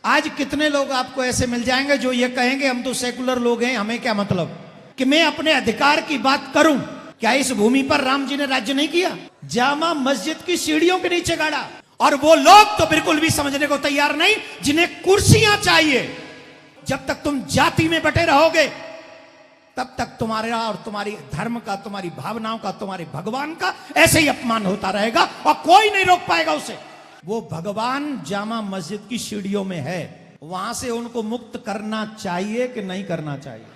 आज कितने लोग आपको ऐसे मिल जाएंगे जो ये कहेंगे हम तो सेकुलर लोग हैं, हमें क्या मतलब कि मैं अपने अधिकार की बात करूं। क्या इस भूमि पर राम जी ने राज्य नहीं किया? जामा मस्जिद की सीढ़ियों के नीचे गाड़ा। और वो लोग तो बिल्कुल भी समझने को तैयार नहीं जिन्हें कुर्सियां चाहिए। जब तक तुम जाति में बटे रहोगे तब तक तुम्हारा और तुम्हारी धर्म का, तुम्हारी भावनाओं का, तुम्हारे भगवान का ऐसे ही अपमान होता रहेगा और कोई नहीं रोक पाएगा उसे। वो भगवान जामा मस्जिद की सीढ़ियों में है, वहां से उनको मुक्त करना चाहिए कि नहीं करना चाहिए?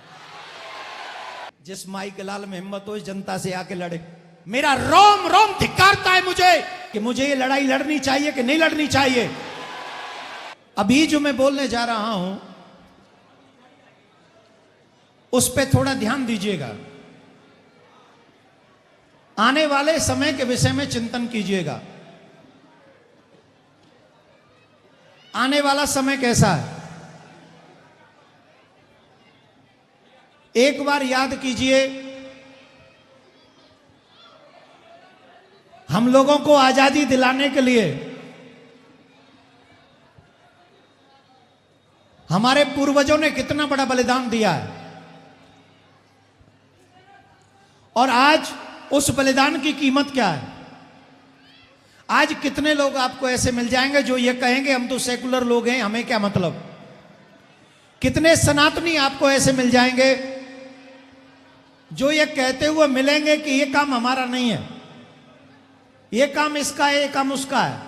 जिस माई के लाल में हिम्मत हो इस जनता से आके लड़े। मेरा रोम रोम धिक्कारता है मुझे कि मुझे ये लड़ाई लड़नी चाहिए कि नहीं लड़नी चाहिए। अभी जो मैं बोलने जा रहा हूं उस पे थोड़ा ध्यान दीजिएगा। आने वाले समय के विषय में चिंतन कीजिएगा। आने वाला समय कैसा है? एक बार याद कीजिए, हम लोगों को आजादी दिलाने के लिए हमारे पूर्वजों ने कितना बड़ा बलिदान दिया है। और आज उस बलिदान की कीमत क्या है? आज कितने लोग आपको ऐसे मिल जाएंगे जो ये कहेंगे हम तो सेकुलर लोग हैं, हमें क्या मतलब। कितने सनातनी आपको ऐसे मिल जाएंगे जो ये कहते हुए मिलेंगे कि ये काम हमारा नहीं है, ये काम इसका है, ये काम उसका है।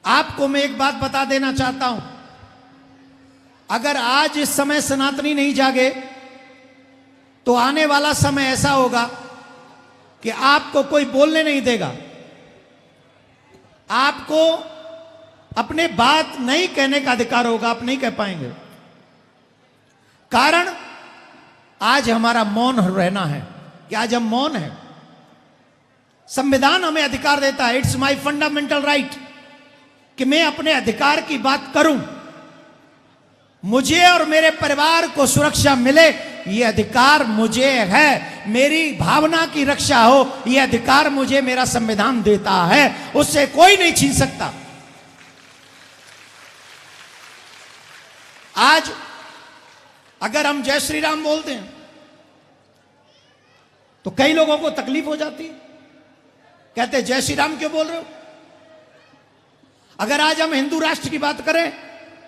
आपको मैं एक बात बता देना चाहता हूं, अगर आज इस समय सनातनी नहीं जागे तो आने वाला समय ऐसा होगा कि आपको कोई बोलने नहीं देगा, आपको अपने बात नहीं कहने का अधिकार होगा, आप नहीं कह पाएंगे। कारण आज हमारा मौन रहना है कि आज हम मौन हैं। संविधान हमें अधिकार देता है, इट्स माय फंडामेंटल राइट, कि मैं अपने अधिकार की बात करूं, मुझे और मेरे परिवार को सुरक्षा मिले, ये अधिकार मुझे है। मेरी भावना की रक्षा हो, ये अधिकार मुझे मेरा संविधान देता है, उससे कोई नहीं छीन सकता। आज अगर हम जय श्री राम बोलते हैं तो कई लोगों को तकलीफ हो जाती है, कहते हैं जय श्री राम क्यों बोल रहे हो। अगर आज हम हिंदू राष्ट्र की बात करें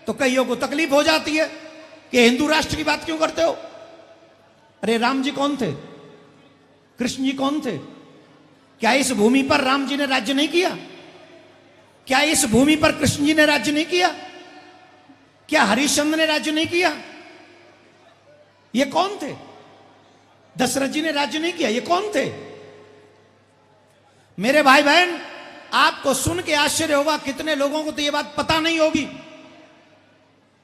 तो कईयों को तकलीफ हो जाती है कि हिंदू राष्ट्र की बात क्यों करते हो। अरे राम जी कौन थे? कृष्ण जी कौन थे? क्या इस भूमि पर राम जी ने राज्य नहीं किया? क्या इस भूमि पर कृष्ण जी ने राज्य नहीं किया? क्या हरिश्चंद्र ने राज्य नहीं किया? ये कौन थे? दशरथ जी ने राज्य नहीं किया, ये कौन थे? मेरे भाई बहन, आपको सुन के आश्चर्य होगा, कितने लोगों को तो ये बात पता नहीं होगी।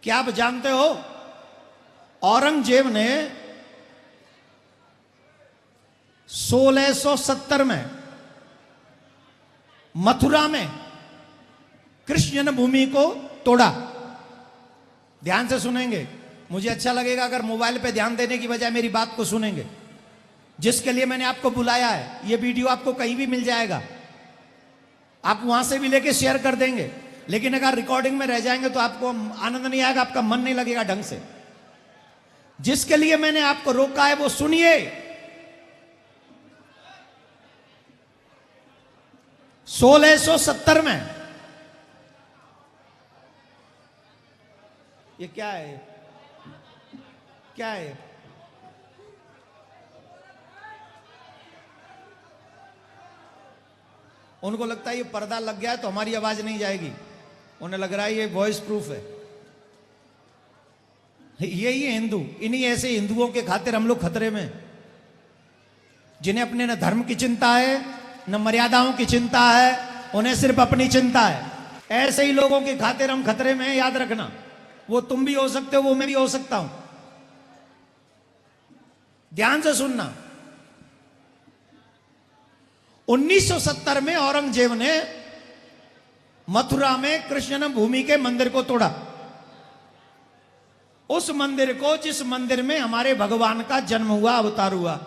क्या आप जानते हो औरंगजेब ने 1670 में मथुरा में कृष्ण जन्मभूमि को तोड़ा। ध्यान से सुनेंगे, मुझे अच्छा लगेगा अगर मोबाइल पे ध्यान देने की बजाय मेरी बात को सुनेंगे। जिसके लिए मैंने आपको बुलाया है, ये वीडियो आपको कहीं भी मिल जाएगा, आप वहां से भी लेके शेयर कर देंगे, लेकिन अगर रिकॉर्डिंग में रह जाएंगे तो आपको आनंद नहीं आएगा, आपका मन नहीं लगेगा ढंग से। जिसके लिए मैंने आपको रोका है वो सुनिए। 1670 में ये क्या है? क्या है? उनको लगता है ये पर्दा लग गया है तो हमारी आवाज नहीं जाएगी, उन्हें लग रहा है ये वॉइस प्रूफ है। यही है हिंदू, इन्हीं ऐसे हिंदुओं के खातिर हम लोग खतरे में, जिन्हें अपने न धर्म की चिंता है न मर्यादाओं की चिंता है, उन्हें सिर्फ अपनी चिंता है। ऐसे ही लोगों के खातिर हम खतरे में हैं, याद रखना। वो तुम भी हो सकते हो, वो मैं भी हो सकता हूं। ध्यान से सुनना। 1970 में औरंगजेब ने मथुरा में कृष्ण भूमि के मंदिर को तोड़ा। उस मंदिर को, जिस मंदिर में हमारे भगवान का जन्म हुआ, अवतार हुआ।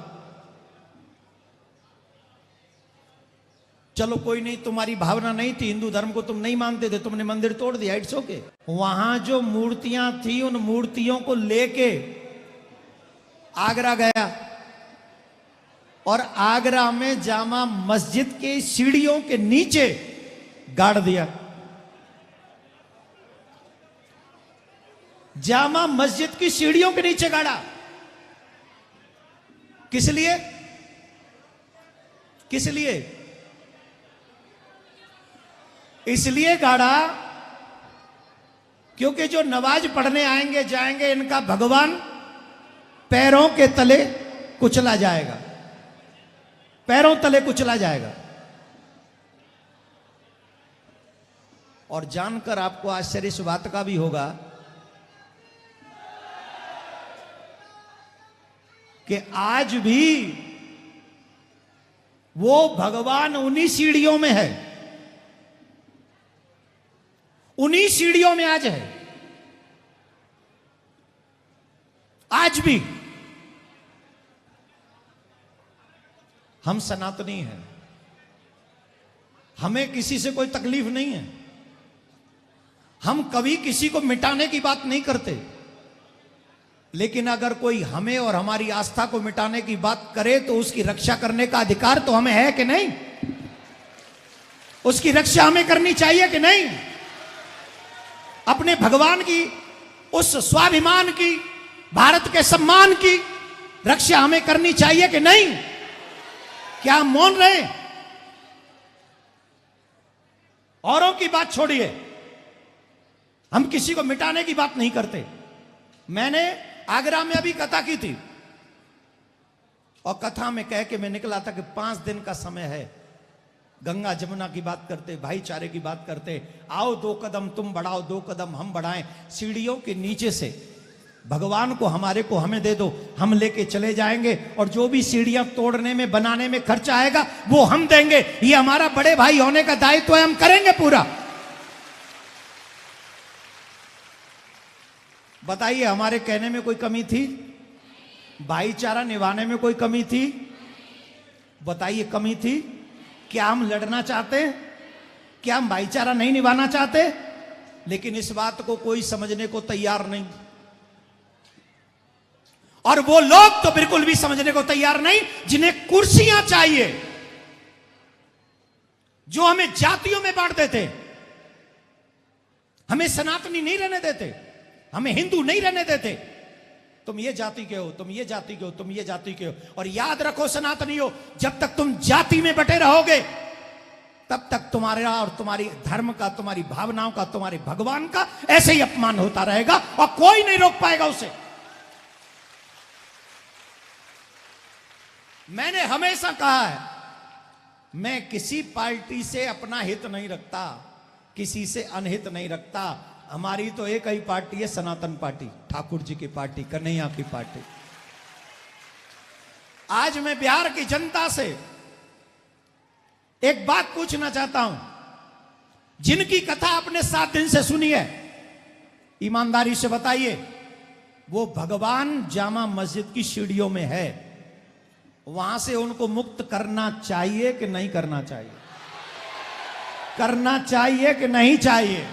चलो कोई नहीं, तुम्हारी भावना नहीं थी, हिंदू धर्म को तुम नहीं मानते थे, तुमने मंदिर तोड़ दिया, इट्स ओके। वहां जो मूर्तियां थी उन मूर्तियों को लेके आगरा गया और आगरा में जामा मस्जिद के सीढ़ियों के नीचे गाड़ दिया। जामा मस्जिद की सीढ़ियों के नीचे गाड़ा। किस लिए? किस लिए? इसलिए गाड़ा क्योंकि जो नमाज पढ़ने आएंगे जाएंगे इनका भगवान पैरों के तले कुचला जाएगा, पैरों तले कुचला जाएगा। और जानकर आपको आश्चर्य इस बात का भी होगा कि आज भी वो भगवान उन्हीं सीढ़ियों में है, उन्हीं सीढ़ियों में आज है, आज भी। हम सनातनी हैं, हमें किसी से कोई तकलीफ नहीं है, हम कभी किसी को मिटाने की बात नहीं करते, लेकिन अगर कोई हमें और हमारी आस्था को मिटाने की बात करे तो उसकी रक्षा करने का अधिकार तो हमें है कि नहीं? उसकी रक्षा हमें करनी चाहिए कि नहीं? अपने भगवान की उस स्वाभिमान की, भारत के सम्मान की रक्षा हमें करनी चाहिए कि नहीं? क्या हम मौन रहे? औरों की बात छोड़िए, हम किसी को मिटाने की बात नहीं करते। मैंने आगरा में अभी कथा की थी और कथा में कह के मैं निकला था कि 5 दिन का समय है, गंगा जमुना की बात करते, भाईचारे की बात करते, आओ 2 कदम तुम बढ़ाओ 2 कदम हम बढ़ाएं, सीढ़ियों के नीचे से भगवान को हमारे को हमें दे दो, हम लेके चले जाएंगे और जो भी सीढ़ियां तोड़ने में बनाने में खर्चा आएगा वो हम देंगे। ये हमारा बड़े भाई होने का दायित्व है, हम करेंगे पूरा। बताइए हमारे कहने में कोई कमी थी? भाईचारा निभाने में कोई कमी थी? बताइए कमी थी? क्या हम लड़ना चाहते? क्या हम भाईचारा नहीं निभाना चाहते? लेकिन इस बात को कोई समझने को तैयार नहीं, और वो लोग तो बिल्कुल भी समझने को तैयार नहीं जिन्हें कुर्सियां चाहिए, जो हमें जातियों में बांट देते, हमें सनातनी नहीं रहने देते, हमें हिंदू नहीं रहने देते। तुम ये जाति के हो, तुम ये जाति के हो, तुम ये जाति के हो। और याद रखो सनातनियों, जब तक तुम जाति में बटे रहोगे तब तक तुम्हारा और तुम्हारी धर्म का, तुम्हारी भावनाओं का, तुम्हारे भगवान का ऐसे ही अपमान होता रहेगा और कोई नहीं रोक पाएगा उसे। मैंने हमेशा कहा है, मैं किसी पार्टी से अपना हित नहीं रखता, किसी से अनहित नहीं रखता। हमारी तो एक ही पार्टी है, सनातन पार्टी, ठाकुर जी की पार्टी, कन्हैया की पार्टी। आज मैं बिहार की जनता से एक बात पूछना चाहता हूं, जिनकी कथा आपने 7 दिन से सुनी है, ईमानदारी से बताइए, वो भगवान जामा मस्जिद की सीढ़ियों में है, वहां से उनको मुक्त करना चाहिए कि नहीं करना चाहिए? करना चाहिए कि नहीं चाहिए?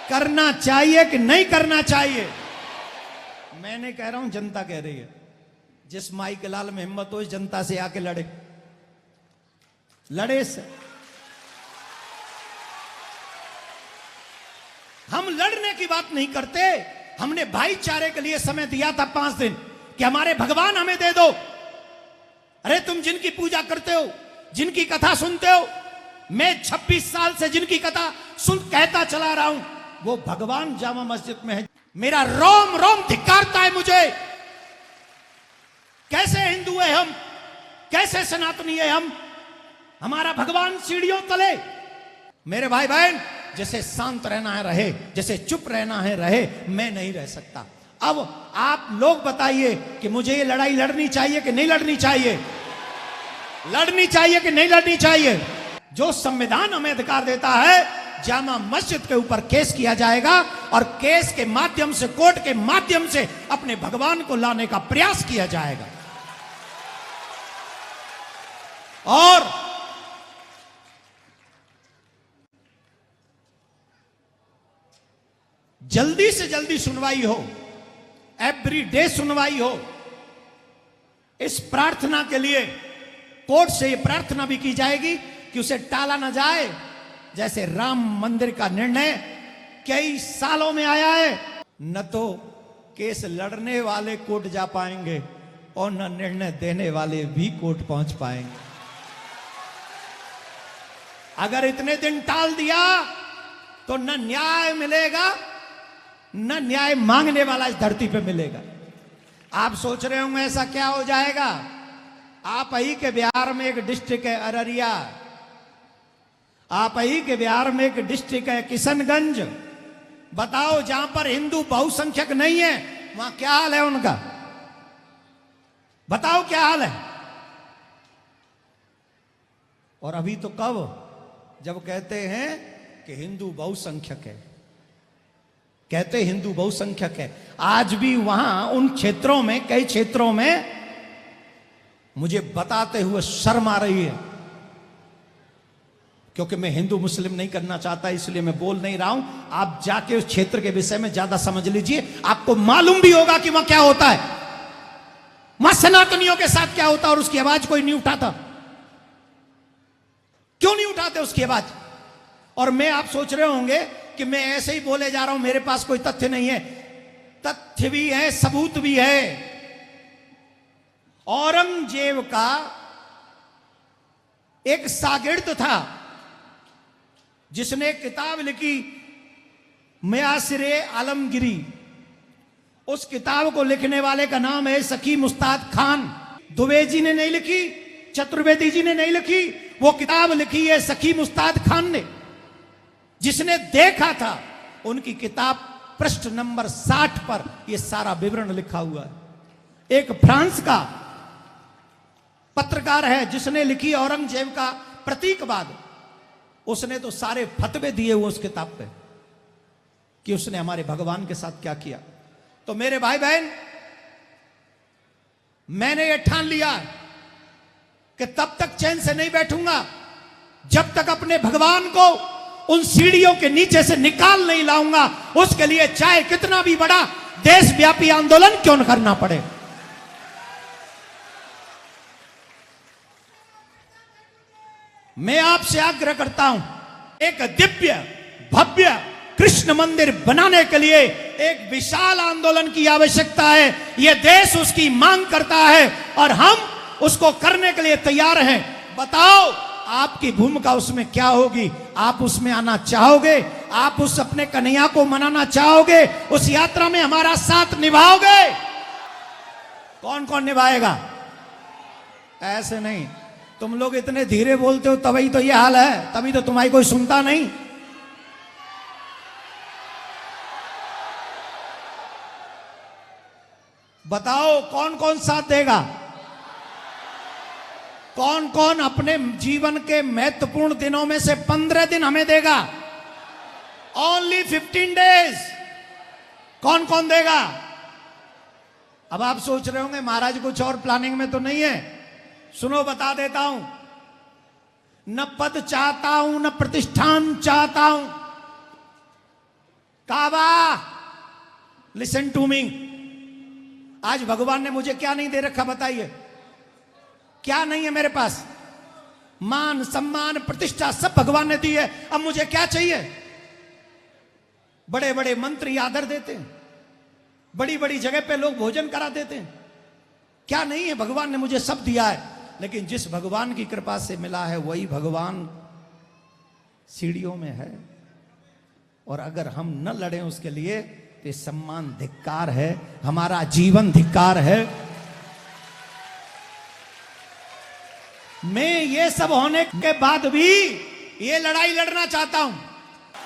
करना चाहिए कि नहीं करना चाहिए? मैंने कह रहा हूं, जनता कह रही है। जिस माई के लाल में हिम्मत हो, इस जनता से आके लड़े, लड़े से। हम लड़ने की बात नहीं करते, हमने भाईचारे के लिए समय दिया था 5 दिन कि हमारे भगवान हमें दे दो। अरे तुम जिनकी पूजा करते हो, जिनकी कथा सुनते हो, मैं 26 साल से जिनकी कथा सुन कहता चला रहा हूं, वो भगवान जामा मस्जिद में है। मेरा रोम रोम धिक्कारता है मुझे। कैसे हिंदू है हम, कैसे सनातनी है हम? हमारा भगवान सीढ़ियों तले। मेरे भाई बहन, जैसे शांत रहना है रहे, जैसे चुप रहना है रहे, मैं नहीं रह सकता। अब आप लोग बताइए कि मुझे ये लड़ाई लड़नी चाहिए कि नहीं लड़नी चाहिए? लड़नी चाहिए कि नहीं लड़नी चाहिए? जो संविधान हमें अधिकार देता है, जामा मस्जिद के ऊपर केस किया जाएगा और केस के माध्यम से, कोर्ट के माध्यम से अपने भगवान को लाने का प्रयास किया जाएगा। और जल्दी से जल्दी सुनवाई हो, एवरी डे सुनवाई हो। इस प्रार्थना के लिए कोर्ट से यह प्रार्थना भी की जाएगी कि उसे टाला ना जाए। जैसे राम मंदिर का निर्णय कई सालों में आया है, न तो केस लड़ने वाले कोर्ट जा पाएंगे और न निर्णय देने वाले भी कोर्ट पहुंच पाएंगे। अगर इतने दिन टाल दिया तो न न्याय मिलेगा, न न्याय मांगने वाला इस धरती पे मिलेगा। आप सोच रहे होंगे ऐसा क्या हो जाएगा। आप ही के बिहार में एक डिस्ट्रिक्ट है अररिया, आप ही के बिहार में एक डिस्ट्रिक्ट है किशनगंज। बताओ, जहां पर हिंदू बहुसंख्यक नहीं है वहां क्या हाल है उनका? बताओ क्या हाल है। और अभी तो कब, जब कहते हैं कि हिंदू बहुसंख्यक है, कहते हिंदू बहुसंख्यक है, आज भी वहां उन क्षेत्रों में, कई क्षेत्रों में मुझे बताते हुए शर्म आ रही है, क्योंकि मैं हिंदू मुस्लिम नहीं करना चाहता, इसलिए मैं बोल नहीं रहा हूं। आप जाके उस क्षेत्र के विषय में ज्यादा समझ लीजिए, आपको मालूम भी होगा कि वहां क्या होता है, वहां सनातनियों के साथ क्या होता है। और उसकी आवाज कोई नहीं उठाता। क्यों नहीं उठाते उसकी आवाज? और मैं, आप सोच रहे होंगे कि मैं ऐसे ही बोले जा रहा हूं, मेरे पास कोई तथ्य नहीं है। तथ्य भी है, सबूत भी है। औरंगजेब का एक शागिर्द था जिसने किताब लिखी मुयासिरे आलमगिरी। उस किताब को लिखने वाले का नाम है सखी मुस्ताद खान। दुबे जी ने नहीं लिखी, चतुर्वेदी जी ने नहीं लिखी, वो किताब लिखी है सखी मुस्ताद खान ने। जिसने देखा था, उनकी किताब पृष्ठ नंबर 60 पर यह सारा विवरण लिखा हुआ है। एक फ्रांस का पत्रकार है जिसने लिखी औरंगजेब का प्रतीकवाद। उसने तो सारे फतवे दिए हुए उस किताब पे कि उसने हमारे भगवान के साथ क्या किया। तो मेरे भाई बहन, मैंने ये ठान लिया कि तब तक चैन से नहीं बैठूंगा जब तक अपने भगवान को उन सीढ़ियों के नीचे से निकाल नहीं लाऊंगा। उसके लिए चाहे कितना भी बड़ा देशव्यापी आंदोलन क्यों न करना पड़े। मैं आपसे आग्रह करता हूं, एक दिव्य भव्य कृष्ण मंदिर बनाने के लिए एक विशाल आंदोलन की आवश्यकता है। यह देश उसकी मांग करता है और हम उसको करने के लिए तैयार हैं। बताओ, आपकी भूमिका उसमें क्या होगी? आप उसमें आना चाहोगे? आप उस अपने कन्हैया को मनाना चाहोगे? उस यात्रा में हमारा साथ निभाओगे? कौन कौन निभाएगा? ऐसे नहीं, तुम लोग इतने धीरे बोलते हो तभी तो ये हाल है, तभी तो तुम्हारी कोई सुनता नहीं। बताओ कौन कौन साथ देगा? कौन कौन अपने जीवन के महत्वपूर्ण दिनों में से 15 दिन हमें देगा? Only 15 days. कौन कौन देगा? अब आप सोच रहे होंगे महाराज कुछ और प्लानिंग में तो नहीं है। सुनो, बता देता हूं। न पद चाहता हूं, न प्रतिष्ठान चाहता हूं। काबा, लिसन टू मी। आज भगवान ने मुझे क्या नहीं दे रखा बताइए? क्या नहीं है मेरे पास? मान, सम्मान, प्रतिष्ठा सब भगवान ने दी है। अब मुझे क्या चाहिए? बड़े बड़े मंत्री आदर देते हैं, बड़ी बड़ी जगह पे लोग भोजन करा देते हैं। क्या नहीं है? भगवान ने मुझे सब दिया है। लेकिन जिस भगवान की कृपा से मिला है वही भगवान सीढ़ियों में है। और अगर हम न लड़ें उसके लिए तो सम्मान धिक्कार है, हमारा जीवन धिक्कार है। मैं ये सब होने के बाद भी ये लड़ाई लड़ना चाहता हूं।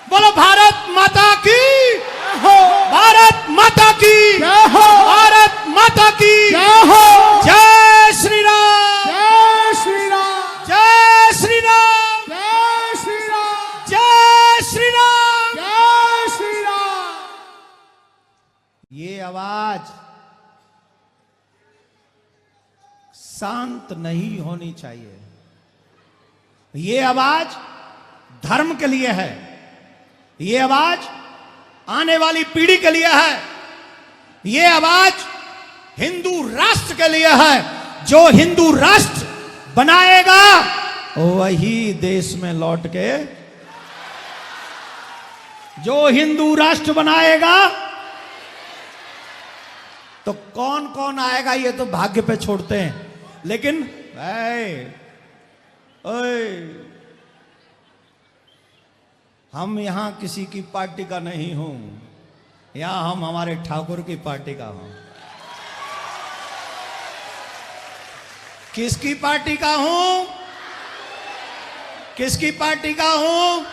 बोलो भारत माता की, भारत माता की, भारत माता की जय श्री राम, जय श्री राम, जय श्री राम, जय श्री राम, जय श्री राम, जय श्री राम। ये आवाज शांत नहीं होनी चाहिए। ये आवाज धर्म के लिए है। ये आवाज आने वाली पीढ़ी के लिए है, ये आवाज हिंदू राष्ट्र के लिए है। जो हिंदू राष्ट्र बनाएगा वही देश में लौट के, जो हिंदू राष्ट्र बनाएगा, तो कौन कौन आएगा ये तो भाग्य पे छोड़ते हैं, लेकिन ओए, हम यहां किसी की पार्टी का नहीं हूं, यहां हम हमारे ठाकुर की पार्टी का हूं। किसकी पार्टी का हूं? किसकी पार्टी का हूं?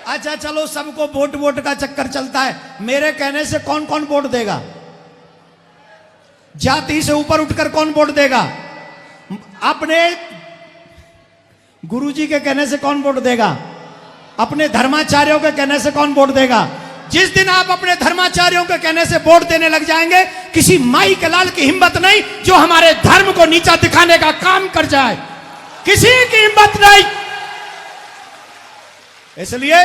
अच्छा चलो, सबको वोट वोट का चक्कर चलता है, मेरे कहने से कौन कौन वोट देगा? जाति से ऊपर उठकर कौन वोट देगा? अपने गुरुजी के कहने से कौन वोट देगा? अपने धर्माचार्यों के कहने से कौन वोट देगा? जिस दिन आप अपने धर्माचार्यों के कहने से वोट देने लग जाएंगे, किसी माई के लाल की हिम्मत नहीं जो हमारे धर्म को नीचा दिखाने का काम कर जाए, किसी की हिम्मत नहीं। इसलिए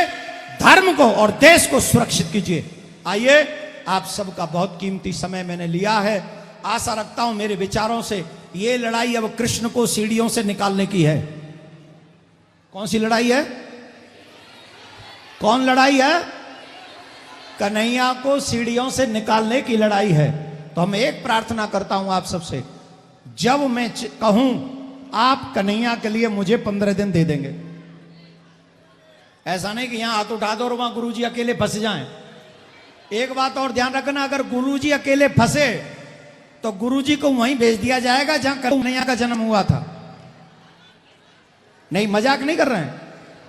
धर्म को और देश को सुरक्षित कीजिए। आइए, आप सबका बहुत कीमती समय मैंने लिया है। आशा रखता हूं मेरे विचारों से ये लड़ाई अब कृष्ण को सीढ़ियों से निकालने की है। कौन सी लड़ाई है? कौन लड़ाई है? कन्हैया को सीढ़ियों से निकालने की लड़ाई है। तो हम एक प्रार्थना करता हूं आप सबसे, जब मैं कहूं आप कन्हैया के लिए मुझे 15 दिन दे देंगे। ऐसा नहीं कि यहां हाथ उठा दो और वहां गुरुजी अकेले फंस जाएं। एक बात और ध्यान रखना, अगर गुरुजी अकेले फंसे तो गुरुजी को वहीं भेज दिया जाएगा जहां कन्हैया का जन्म हुआ था। नहीं, मजाक नहीं कर रहे हैं।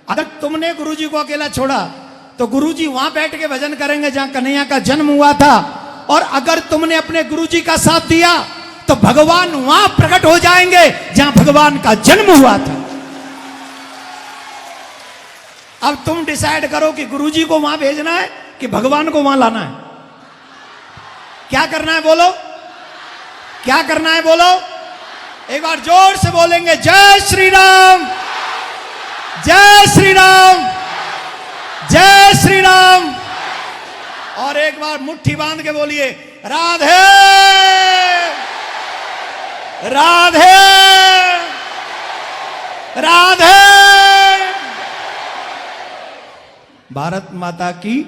अगर तुमने गुरुजी को अकेला छोड़ा तो गुरुजी वहां बैठ के भजन करेंगे जहां कन्हैया का जन्म हुआ था, और अगर तुमने अपने गुरुजी का साथ दिया तो भगवान वहां प्रकट हो जाएंगे जहां भगवान का जन्म हुआ था। अब तुम डिसाइड करो कि गुरुजी को वहां भेजना है कि भगवान को वहां लाना है। क्या करना है बोलो? क्या करना है बोलो? एक बार जोर से बोलेंगे, जय श्री राम, जय श्री राम, जय श्री राम। और एक बार मुट्ठी बांध के बोलिए, राधे राधे राधे। भारत माता की